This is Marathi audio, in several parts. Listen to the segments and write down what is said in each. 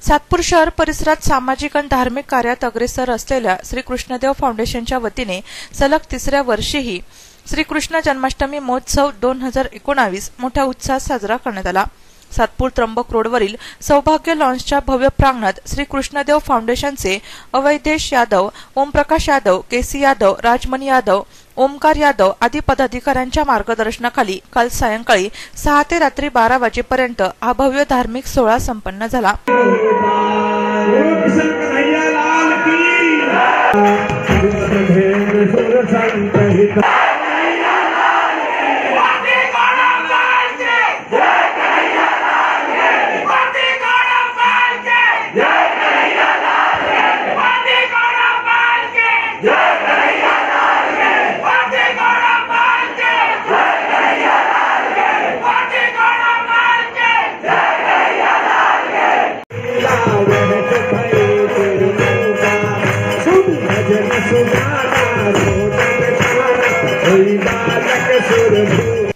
सातपूर शहर परिसरात सामाजिक आणि धार्मिक कार्यात अग्रेसर असलेल्या श्री कृष्णदेव फाउंडेशनच्या वतीने सलग तिसऱ्या वर्षीही श्री कृष्ण जन्माष्टमी महोत्सव 2019 मोठ्या उत्साहात साजरा करण्यात आला। सातपूर त्र्यंबक रोडवरील सौभाग्य लॉन्सच्या भव्य प्रांगणात श्री कृष्णदेव फाउंडेशनचे अवैधेश यादव, ओमप्रकाश यादव, केसी यादव, राजमणी यादव, ओमकार यादव आदी पदाधिकाऱ्यांच्या मार्गदर्शनाखाली काल सायंकाळी 6 ते रात्री 12 वाजेपर्यंत हा भव्य धार्मिक सोहळा संपन्न झाला।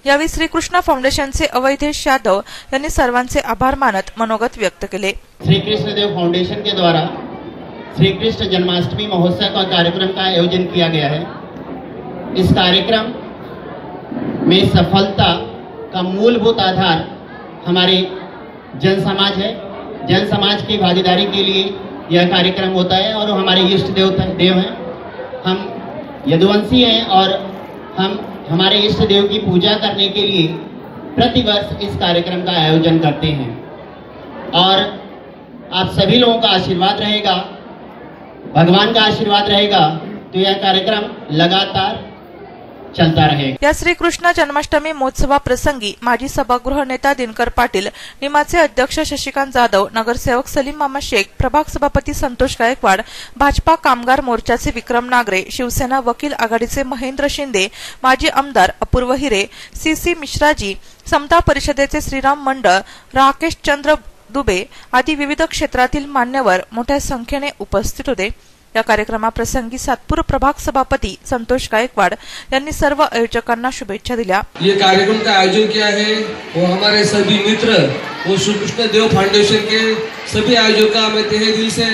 यावेळी श्रीकृष्ण फाउंडेशनचे अवैधेश यादव यांनी सर्वांचे आभार मानत मनोगत व्यक्त केले। श्री कृष्णदेव फाउंडेशन के द्वारा श्री कृष्ण जन्माष्टमी महोत्सव का कार्यक्रम का आयोजन किया गया है। इस कार्यक्रम में सफलता का मूलभूत आधार हमारे जन समाज है। जन समाज की भागीदारी के लिए यह कार्यक्रम होता है और हमारे इष्ट देव हैं। हम यदुवंशी हैं और हम हमारे इष्ट देव की पूजा करने के लिए प्रतिवर्ष इस कार्यक्रम का आयोजन करते हैं और आप सभी लोगों का आशीर्वाद रहेगा, भगवान का आशीर्वाद रहेगा तो यह कार्यक्रम लगातार चलता रहेगा। या श्री कृष्ण जन्माष्टमी महोत्सवा प्रसंगी माजी सभागृह नेता दिनकर पाटील, निमाचे अध्यक्ष शशिकांत जाधव, नगरसेवक सलीम मामा शेख, प्रभाग सभापती संतोष गायकवाड, भाजपा कामगार मोर्चाचे विक्रम नागरे, शिवसेना वकील आघाडीचे महेंद्र शिंदे, माजी आमदार अपूर्व हिरे, सीसी मिश्राजी, समता परिषदेचे श्रीराम मंडळ, राकेश चंद्र दुबे आदी विविध क्षेत्रातील मान्यवर मोठ्या संख्येने उपस्थित होते। या कार्यक्रमाप्रसंगी सातपूर प्रभाग सभापति संतोष गायकवाड यांनी सर्व आयोजकांना शुभेच्छा दिल्या। ये कार्यक्रम का आयोजन किया है वो हमारे सभी मित्र वो श्री कृष्ण देव फाउंडेशन के सभी आयोजकों का मैं तहे दिल से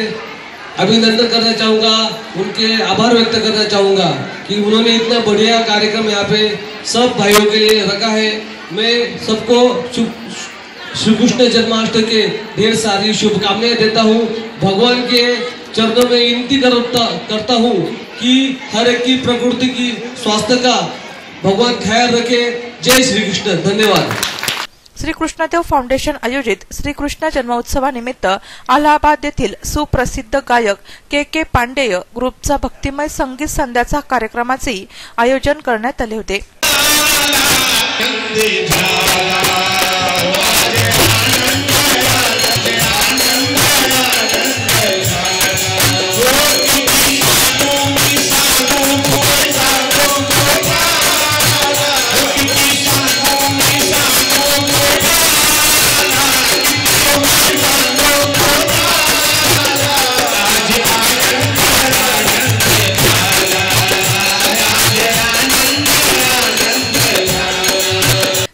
अभिनंदन करना चाहूँगा, उनके आभार व्यक्त करना चाहूँगा कि उन्होंने इतना बढ़िया कार्यक्रम यहाँ पे सब भाइयों के लिए रखा है। मैं सबको श्री कृष्ण जन्माष्टमी के ढेर सारी शुभकामनाएं देता हूँ। भगवान के चरणों में विनती करता हूँ कि हर एक की प्रकृति की स्वास्थ्य का भगवान ख्याल रखे। जय श्री कृष्ण। धन्यवाद। श्री कृष्णदेव फाउंडेशन आयोजित श्री कृष्ण जन्मोत्सवानिमित्त अलाहाबाद येथील सुप्रसिद्ध गायक के पांडेय ग्रुपचा भक्तिमय संगीत संध्याचा कार्यक्रमाचे आयोजन करण्यात आले होते।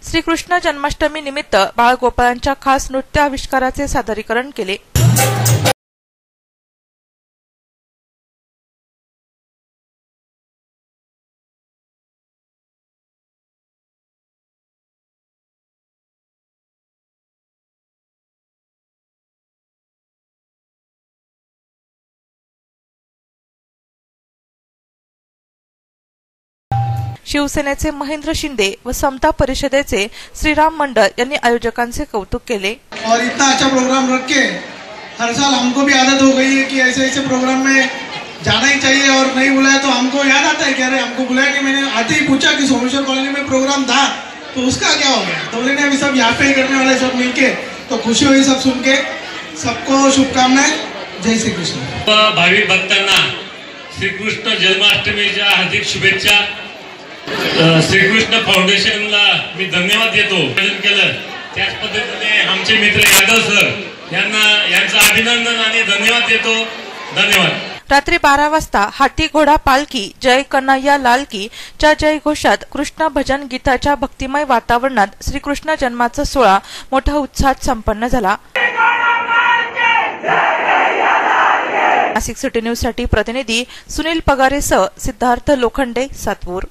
श्री कृष्ण जन्माष्टमी निमित्त बाळगोपाळांच्या खास नृत्य आविष्काराचे सादरीकरण केले। शिवसेनेचे महेंद्र शिंदे व समता परिषदेचे श्रीराम मंडळ यांनी आयोजकांचे कौतुक केले। और इतना अच्छा प्रोग्राम रख के हर साल हमको भी आदत हो गई है कि ऐसे ऐसे प्रोग्राम में जाना ही चाहिए और नहीं बुलाया तो हमको याद आता है कि अरे हमको बुलाया नहीं। मैंने आते ही पूछा कि सोमेश्वर कॉलोनी में प्रोग्राम था तो उसका क्या हो गया, तो बोले अभी सब यहाँ पे ही करने वाले सब मिलके, तो खुशी हुई सब सुन के। सबको शुभकामनाएं। जय श्री कृष्ण। भावी भक्तांना श्रीकृष्ण जन्माष्टमीच्या हार्दिक शुभेच्छा। श्रीकृष्ण फाउंडेशनला मी धन्यवाद देतो। आयोजन केलं त्याच पद्धतीने आमचे मित्र यादव सर यांचं अभिनंदन आणि धन्यवाद देतो। धन्यवाद। रात्री 12 वाजता हाती घोडा पालखी जय कन्हैया लाल की च्या जय घोषात कृष्ण भजन गीताच्या भक्तिमय वातावरणात श्रीकृष्ण जन्माचा सोहळा मोठ्या उत्साहात संपन्न झाला। नाशिक सिटी न्यूज साठी प्रतिनिधी सुनील पगारेसह सिद्धार्थ लोखंडे, सातपूर।